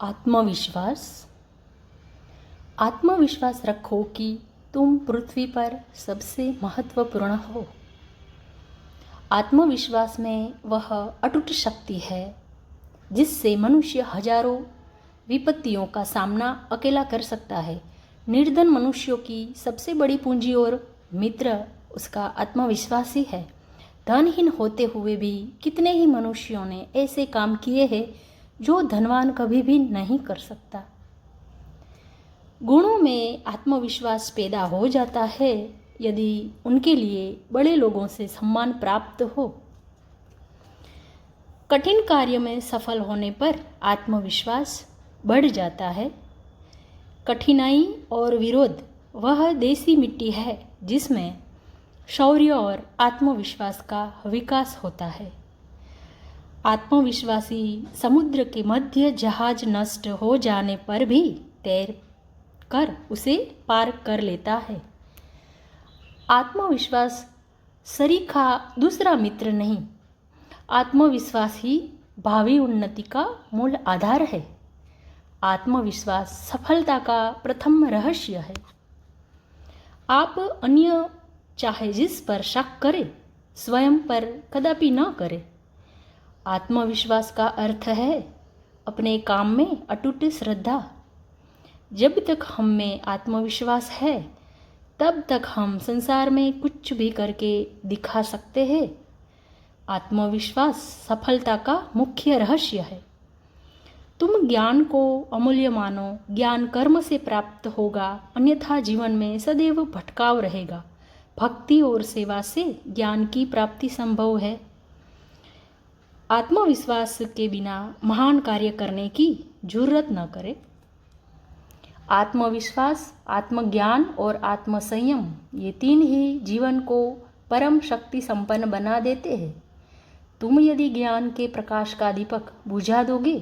आत्मविश्वास। आत्मविश्वास रखो कि तुम पृथ्वी पर सबसे महत्वपूर्ण हो। आत्मविश्वास में वह अटूट शक्ति है जिससे मनुष्य हजारों विपत्तियों का सामना अकेला कर सकता है। निर्धन मनुष्यों की सबसे बड़ी पूंजी और मित्र उसका आत्मविश्वास ही है। धनहीन होते हुए भी कितने ही मनुष्यों ने ऐसे काम किए हैं जो धनवान कभी भी नहीं कर सकता। गुणों में आत्मविश्वास पैदा हो जाता है यदि उनके लिए बड़े लोगों से सम्मान प्राप्त हो। कठिन कार्य में सफल होने पर आत्मविश्वास बढ़ जाता है। कठिनाई और विरोध वह देसी मिट्टी है जिसमें शौर्य और आत्मविश्वास का विकास होता है। आत्मविश्वासी समुद्र के मध्य जहाज नष्ट हो जाने पर भी तैर कर उसे पार कर लेता है। आत्मविश्वास सरीखा दूसरा मित्र नहीं, आत्मविश्वास ही भावी उन्नति का मूल आधार है। आत्मविश्वास सफलता का प्रथम रहस्य है। आप अन्य चाहे जिस पर शक करें, स्वयं पर कदापि न करें। आत्मविश्वास का अर्थ है अपने काम में अटूट श्रद्धा। जब तक हम में आत्मविश्वास है तब तक हम संसार में कुछ भी करके दिखा सकते हैं। आत्मविश्वास सफलता का मुख्य रहस्य है। तुम ज्ञान को अमूल्य मानो। ज्ञान कर्म से प्राप्त होगा, अन्यथा जीवन में सदैव भटकाव रहेगा। भक्ति और सेवा से ज्ञान की प्राप्ति संभव है। आत्मविश्वास के बिना महान कार्य करने की जरूरत न करें। आत्मविश्वास, आत्मज्ञान और आत्मसंयम ये तीन ही जीवन को परम शक्ति संपन्न बना देते हैं। तुम यदि ज्ञान के प्रकाश का दीपक बुझा दोगे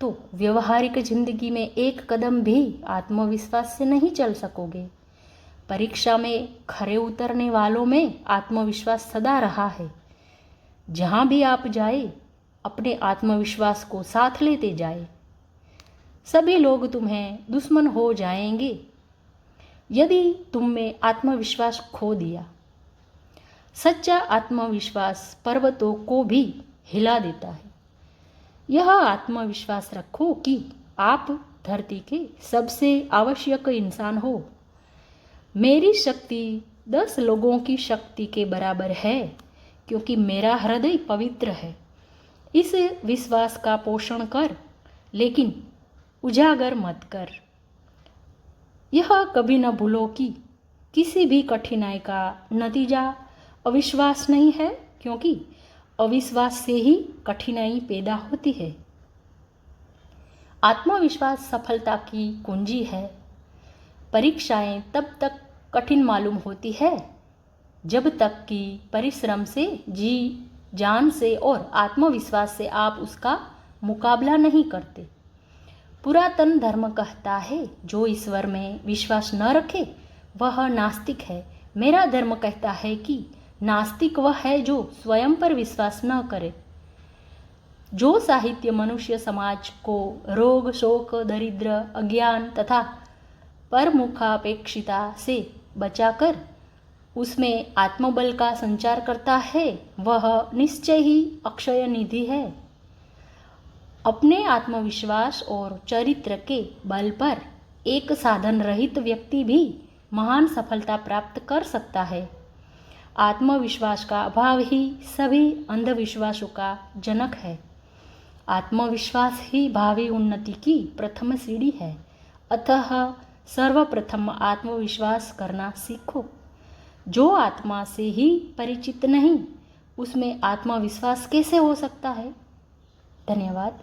तो व्यवहारिक जिंदगी में एक कदम भी आत्मविश्वास से नहीं चल सकोगे। परीक्षा में खरे उतरने वालों में आत्मविश्वास सदा रहा है। जहाँ भी आप जाए अपने आत्मविश्वास को साथ लेते जाए। सभी लोग तुम्हें दुश्मन हो जाएंगे यदि तुम में आत्मविश्वास खो दिया। सच्चा आत्मविश्वास पर्वतों को भी हिला देता है। यह आत्मविश्वास रखो कि आप धरती के सबसे आवश्यक इंसान हो। मेरी शक्ति 10 लोगों की शक्ति के बराबर है क्योंकि मेरा हृदय पवित्र है। इस विश्वास का पोषण कर, लेकिन उजागर मत कर। यह कभी न भूलो कि किसी भी कठिनाई का नतीजा अविश्वास नहीं है, क्योंकि अविश्वास से ही कठिनाई पैदा होती है। आत्मविश्वास सफलता की कुंजी है। परीक्षाएं तब तक कठिन मालूम होती है जब तक कि परिश्रम से, जी जान से और आत्मविश्वास से आप उसका मुकाबला नहीं करते। पुरातन धर्म कहता है जो ईश्वर में विश्वास न रखे वह नास्तिक है। मेरा धर्म कहता है कि नास्तिक वह है जो स्वयं पर विश्वास न करे। जो साहित्य मनुष्य समाज को रोग, शोक, दरिद्र, अज्ञान तथा परमुखापेक्षिता से बचाकर उसमें आत्मबल का संचार करता है वह निश्चय ही अक्षय निधि है। अपने आत्मविश्वास और चरित्र के बल पर एक साधन रहित व्यक्ति भी महान सफलता प्राप्त कर सकता है। आत्मविश्वास का अभाव ही सभी अंधविश्वासों का जनक है। आत्मविश्वास ही भावी उन्नति की प्रथम सीढ़ी है। अतः सर्वप्रथम आत्मविश्वास करना सीखो। जो आत्मा से ही परिचित नहीं उसमें आत्मविश्वास कैसे हो सकता है। धन्यवाद।